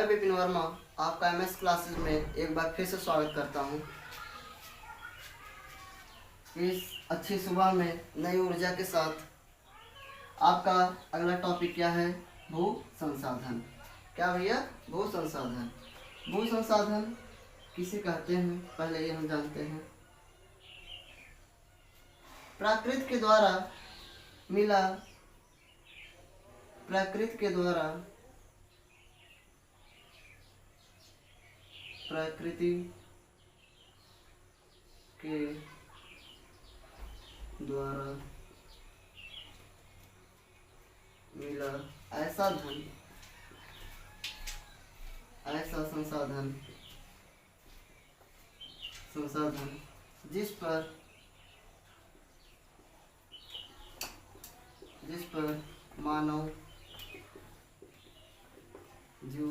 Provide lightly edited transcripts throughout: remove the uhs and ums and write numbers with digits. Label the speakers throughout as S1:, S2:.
S1: मैं विपिन वर्मा आपका MS classes में एक बार फिर से स्वागत करता हूं। इस अच्छी सुबह में नई ऊर्जा के साथ आपका अगला टॉपिक क्या है? भू संसाधन। क्या भैया? भू संसाधन। भू संसाधन किसे कहते हैं पहले ये हम जानते हैं। प्रकृति के द्वारा मिला, प्रकृति के द्वारा, प्रकृति के द्वारा मिला ऐसा धन, ऐसा संसाधन, संसाधन जिस पर मानव, जीव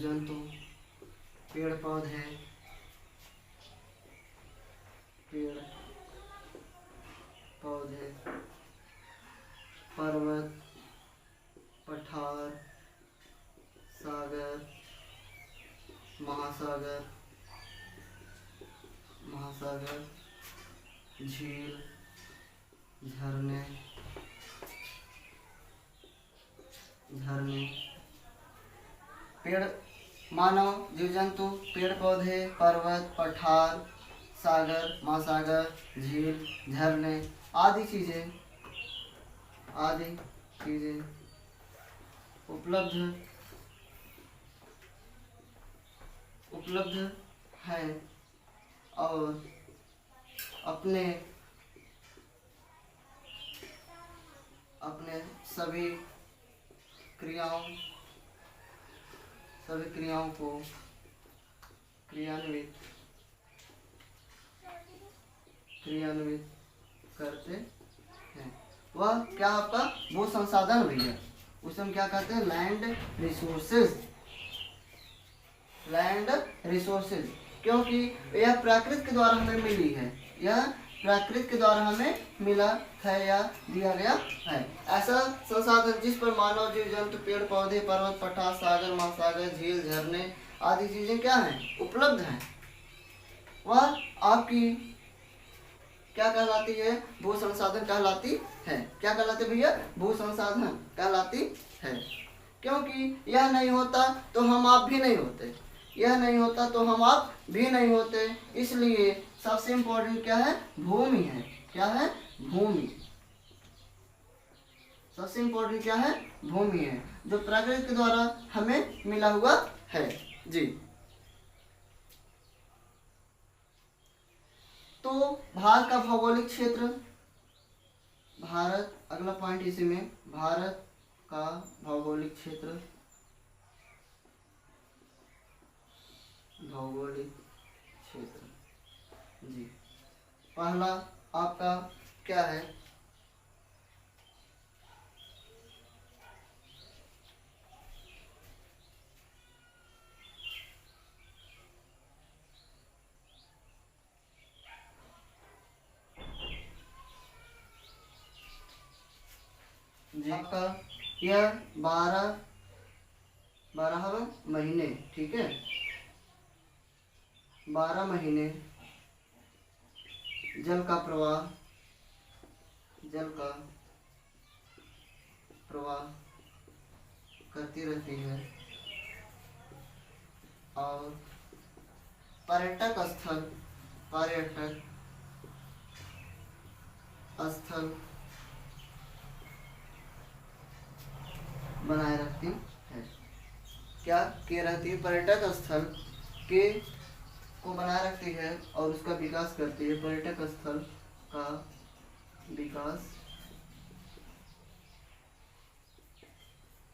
S1: जंतु, पेड़ पौधे, पर्वत, पठार, सागर, महासागर, झील, झरने, पेड़, मानव, जीव जंतु, पेड़ पौधे, पर्वत, पठार, सागर, महासागर, झील, झरने आदि चीजें उपलब्ध है और अपने सभी क्रियाओं को क्रियान्वित करते हैं। वह क्या आपका वो संसाधन भैया, उसे हम क्या कहते हैं? Land resources. क्योंकि यह प्रकृति के द्वारा हमें मिली है, यह प्रकृति के द्वारा हमें मिला है या दिया गया है ऐसा संसाधन जिस पर मानव, जीव जंतु, पेड़ पौधे, पर्वत, पठार, सागर, महासागर, झील, झरने आदि चीजें क्या हैं? उपलब्ध हैं। वह आपकी क्या कहलाती है? भू संसाधन कहलाती है। क्या कहलाती है भैया? भू संसाधन कहलाती है। क्योंकि यह नहीं होता तो हम आप भी नहीं होते, यह नहीं होता तो हम आप भी नहीं होते। इसलिए सबसे इम्पोर्टेंट क्या है? भूमि है। क्या है? भूमि। सबसे इम्पोर्टेंट क्या है? भूमि है, जो प्रकृति के द्वारा हमें मिला हुआ है जी। तो भारत का भौगोलिक क्षेत्र, भारत, अगला पॉइंट इसी में, भारत का भौगोलिक क्षेत्र, जी। पहला आपका क्या है? जी आपका यह 12 महीने, ठीक है, 12 महीने जल का प्रवाह करती रहती है और पर्यटक स्थल बनाए रखती है। क्या किए रहती है? पर्यटक स्थल को बनाए रखती है और उसका विकास करती है। पर्यटक स्थल का विकास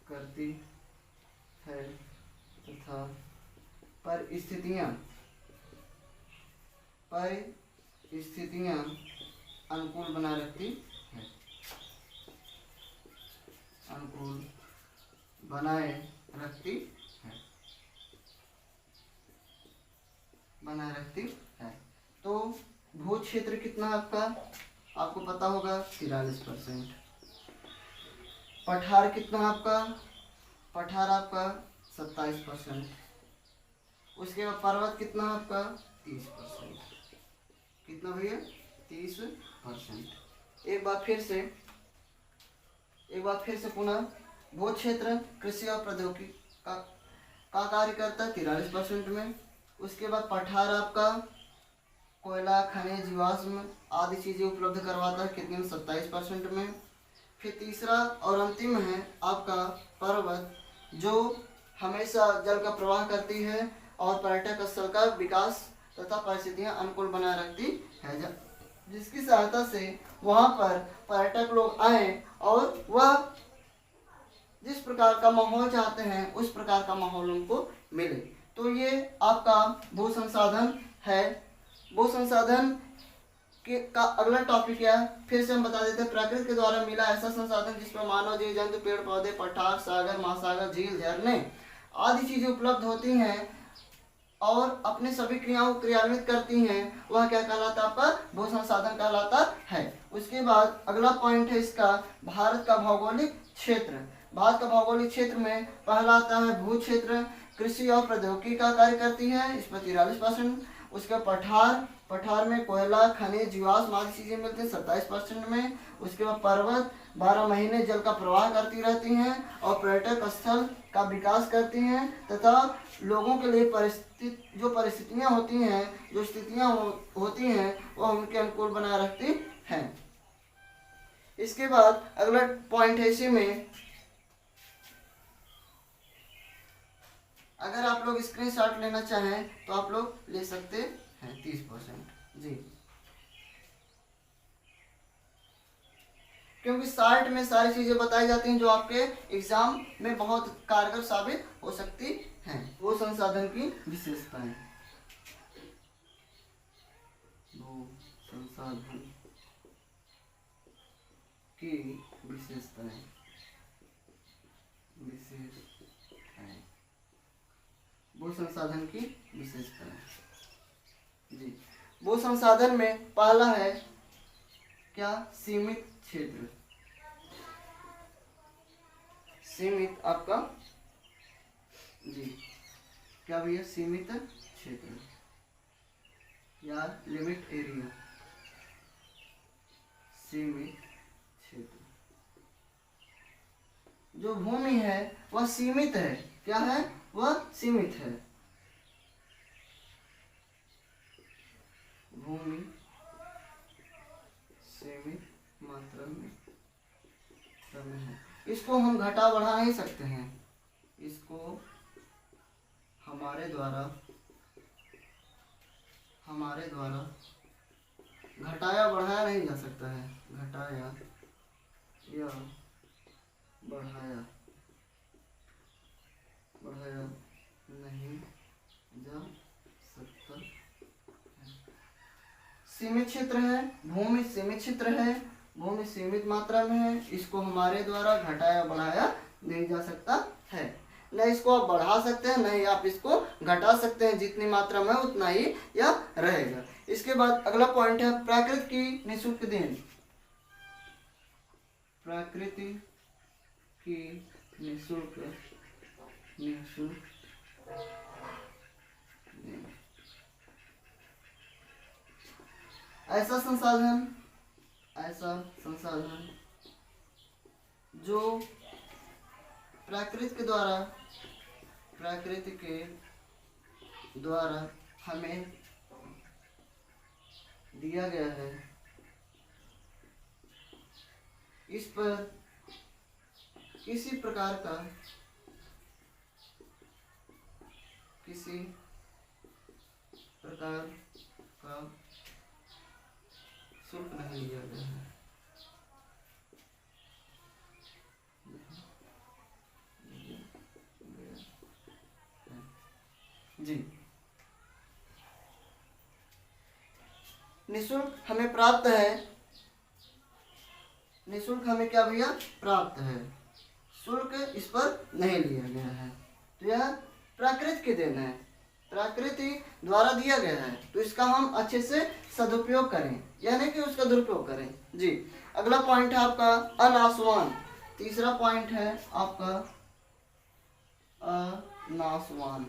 S1: करती है तथा परिस्थितियां अनुकूल बनाए रखती है, अनुकूल बनाए रखती है। तो भू क्षेत्र कितना आपका? आपको पता होगा 43%। पठार कितना आपका, पठार आपका 27%। उसके बाद पर्वत कितना आपका 30%। कितना भैया 30%। एक बार फिर से पुनः भू क्षेत्र कृषि और प्रौद्योगिकी का कार्य करता है 43% में। उसके बाद पठार आपका कोयला, खनिज, जीवाश्म आदि चीजें उपलब्ध करवाता है कितने में 27% में। फिर तीसरा और अंतिम है आपका पर्वत, जो हमेशा जल का प्रवाह करती है और पर्यटक स्थल का विकास तथा परिस्थितियां अनुकूल बनाए रखती है, जिसकी सहायता से वहां पर पर्यटक लोग आए और वह जिस प्रकार का माहौल चाहते हैं उस प्रकार का माहौल उनको मिले। तो ये आपका भू संसाधन है। भू संसाधन का अगला टॉपिक क्या है, फिर से हम बता देते हैं। प्रकृति के द्वारा मिला ऐसा संसाधन जिस पर मानव, जीव जंतु, पेड़ पौधे, पठार, सागर, महासागर, झील, झरने आदि चीजें उपलब्ध होती हैं और अपने सभी क्रियाओं को क्रियान्वित करती हैं, वह क्या कहलाता है आपका भू संसाधन कहलाता है। उसके बाद अगला पॉइंट है इसका भारत का भौगोलिक क्षेत्र। भारत का भौगोलिक क्षेत्र में पहला आता है भू क्षेत्र कृषि और प्रौद्योगिकी का कार्य करती है, इस पर 43%। उसके पठार, पठार में कोयला, खनिज, जीवाश्म आदि चीजें मिलती हैं 27% में। उसके बाद पर्वत 12 महीने जल का प्रवाह करती रहती हैं और पर्यटक स्थल का विकास करती हैं तथा लोगों के लिए परिस्थितियां होती हैं, जो स्थितियां होती हैं वो उनके अनुकूल बनाए रखती हैं। इसके बाद अगला पॉइंट है इसी में, अगर आप लोग स्क्रीनशॉट लेना चाहें तो आप लोग ले सकते हैं 30% जी, क्योंकि शार्ट में सारी चीजें बताई जाती हैं जो आपके एग्जाम में बहुत कारगर साबित हो सकती हैं। वो संसाधन की विशेषताएं, वो संसाधन की विशेषताएं, भू संसाधन की विशेषताएं जी। भू संसाधन में पहला है क्या, सीमित क्षेत्र। सीमित आपका जी क्या भैया, सीमित क्षेत्र या लिमिट एरिया, सीमित क्षेत्र। जो भूमि है वह सीमित है, क्या है, वह सीमित है। भूमि सीमित मात्रा में है, इसको हम घटा बढ़ा नहीं सकते हैं, इसको हमारे द्वारा घटाया बढ़ाया नहीं जा सकता है, घटाया या बढ़ाया नहीं जा सकता है। सीमित क्षेत्र है, भूमि सीमित क्षेत्र है, भूमि सीमित मात्रा में है, इसको हमारे द्वारा घटाया बढ़ाया नहीं जा सकता है। न इसको आप बढ़ा सकते हैं, न ही आप इसको घटा सकते हैं, जितनी मात्रा में उतना ही यह रहेगा। इसके बाद अगला पॉइंट है प्रकृति की निःशुल्क देन। प्रकृति की निःशुल्क देन। ऐसा संसाधन जो प्रकृति के द्वारा हमें दिया गया है, इस पर किसी प्रकार का शुल्क नहीं लिया गया है जी। निःशुल्क हमें प्राप्त है, निःशुल्क हमें क्या भैया प्राप्त है, शुल्क इस पर नहीं लिया गया है। तो यह प्रकृति की देन है, प्रकृति द्वारा दिया गया है, तो इसका हम अच्छे से सदुपयोग करें, यानी कि उसका दुरुपयोग करें जी। अगला पॉइंट है आपका अनासवान। तीसरा पॉइंट है आपका अनासवान।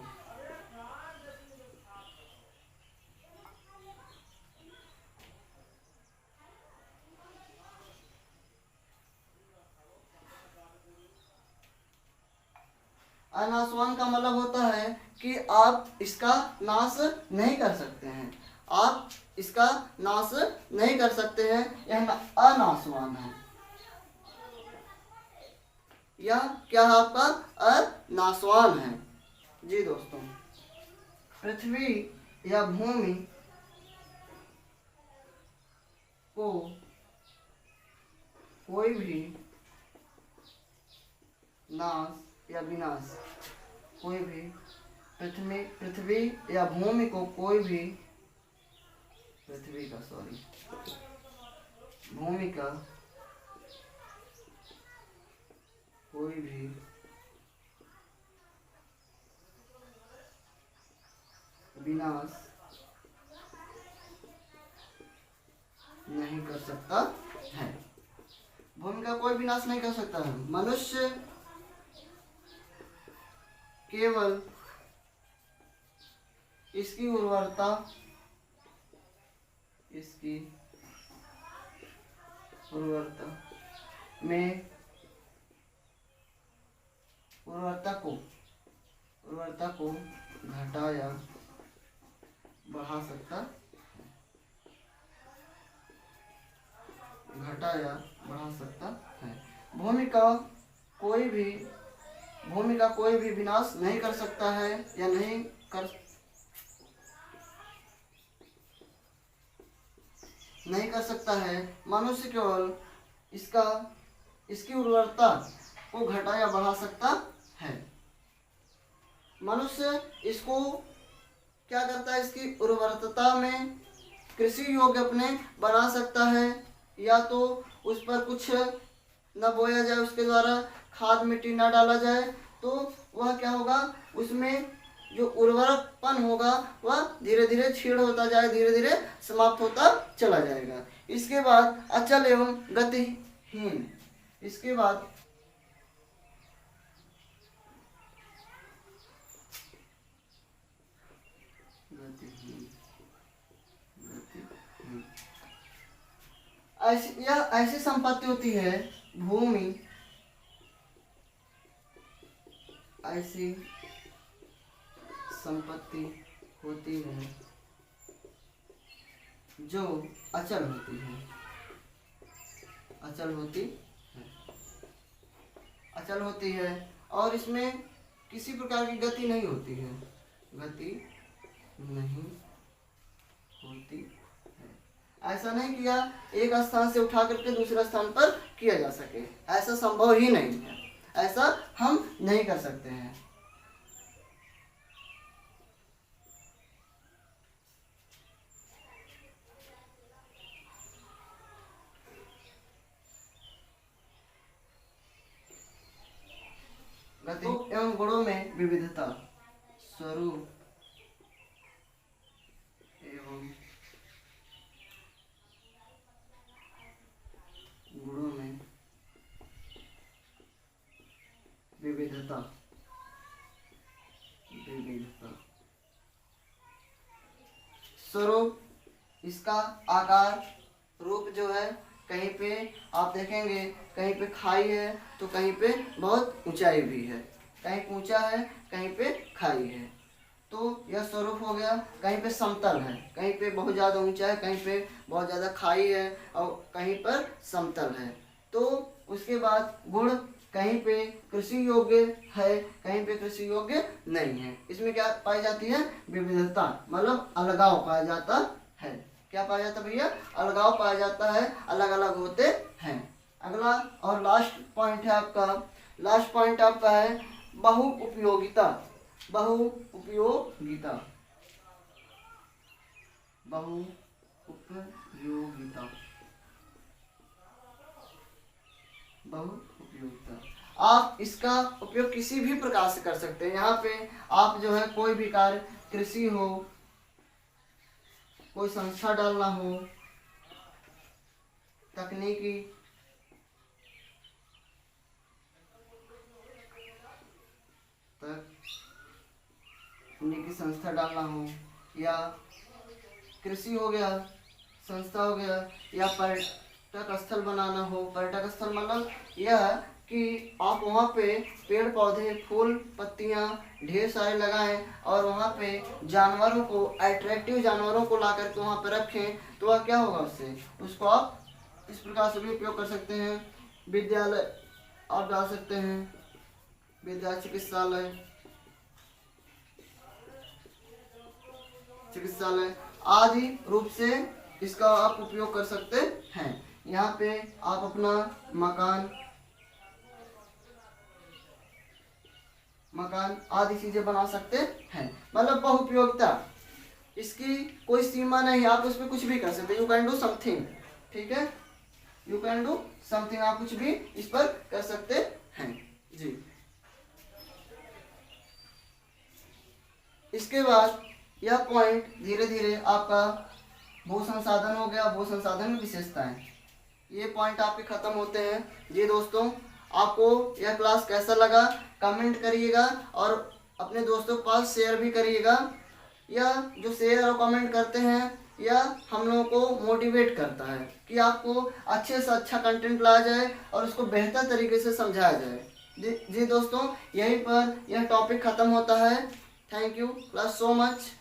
S1: अनासवान का मतलब होता है कि आप इसका नाश नहीं कर सकते हैं, आप इसका नाश नहीं कर सकते हैं, यह अनासवान है। यह क्या है आपका अनासवान है। जी दोस्तों, पृथ्वी या भूमि को कोई भी नाश या विनाश, कोई भी पृथ्वी या भूमि को कोई भी भूमि का कोई भी विनाश नहीं कर सकता है। भूमि का कोई विनाश नहीं कर सकता है। मनुष्य केवल इसकी उर्वरता में उर्वरता को घटा या बढ़ा सकता है। भूमि का कोई भी विनाश नहीं कर सकता है या नहीं कर सकता है। मनुष्य केवल इसकी उर्वरता को घटा या बढ़ा सकता है। मनुष्य इसको क्या करता है, इसकी उर्वरता में कृषि योग्य अपने बना सकता है, या तो उस पर कुछ न बोया जाए, उसके द्वारा खाद मिट्टी न डाला जाए, तो वह क्या होगा, उसमें जो उर्वरकपन होगा वह धीरे धीरे क्षीण होता जाएगा, धीरे धीरे समाप्त होता चला जाएगा। इसके बाद अचल एवं गतिहीन, इसके बाद ऐसी संपत्ति होती है, भूमि ऐसी संपत्ति होती है जो अचल होती है और इसमें किसी प्रकार की गति नहीं होती है। ऐसा नहीं किया एक स्थान से उठा करके दूसरे स्थान पर किया जा सके, ऐसा संभव ही नहीं है, ऐसा हम नहीं कर सकते हैं। गति एवं गुणों में विविधता, स्वरूप एवं गुणों में विविधता। स्वरूप, इसका आकार, रूप जो है, कहीं पे आप देखेंगे कहीं पे खाई है तो कहीं पे बहुत ऊंचाई भी है, कहीं ऊंचा है कहीं पे खाई है, तो यह स्वरूप हो गया। कहीं पे समतल है, कहीं पे बहुत ज़्यादा ऊंचा है, कहीं पे बहुत ज़्यादा खाई है और कहीं पर समतल है। तो उसके बाद गुण, कहीं पे कृषि योग्य है, कहीं पे कृषि योग्य नहीं है। इसमें क्या पाई जाती है, विविधता, मतलब अलगाव पाया जाता है। क्या पाया जाता है भैया, अलगाव पाया जाता है, अलग अलग होते हैं। अगला और लास्ट पॉइंट है आपका, है बहुउपयोगिता। आप इसका उपयोग किसी भी प्रकार से कर सकते हैं। यहाँ पे आप जो है कोई भी कार्य, कृषि हो, कोई संस्था डालना हो, तकनीकी तकनीकी संस्था डालना हो, या कृषि हो गया, संस्था हो गया, या पर्यटक स्थल बनाना हो। पर्यटक स्थल मतलब यह कि आप वहाँ पे पेड़ पौधे फूल पत्तियाँ ढेर सारे लगाएं और वहाँ पे जानवरों को, अट्रैक्टिव जानवरों को ला करके वहाँ पे रखें, तो वह क्या होगा, उससे उसको आप इस प्रकार से भी उपयोग कर सकते हैं। विद्यालय आप डाल सकते हैं, विद्यालय चिकित्सालय, चिकित्सालय आदि रूप से इसका आप उपयोग कर सकते हैं। यहाँ पे आप अपना मकान आदि चीजें बना सकते हैं। मतलब बहुउपयोगिता, इसकी कोई सीमा नहीं, आप उसमें कुछ भी कर सकते, यू कैन डू समथिंग। ठीक है, यू कैन डू समथिंग, आप कुछ भी इस पर कर सकते हैं जी। इसके बाद यह पॉइंट धीरे धीरे आपका भू संसाधन हो गया, भू संसाधन में विशेषताएं, ये पॉइंट आपके खत्म होते हैं जी। दोस्तों, आपको यह क्लास कैसा लगा कमेंट करिएगा और अपने दोस्तों के पास शेयर भी करिएगा। यह जो शेयर और कमेंट करते हैं यह हम लोगों को मोटिवेट करता है कि आपको अच्छे से अच्छा कंटेंट लाया जाए और उसको बेहतर तरीके से समझाया जाए जी। दोस्तों, यहीं पर यह टॉपिक ख़त्म होता है। Thank you so much.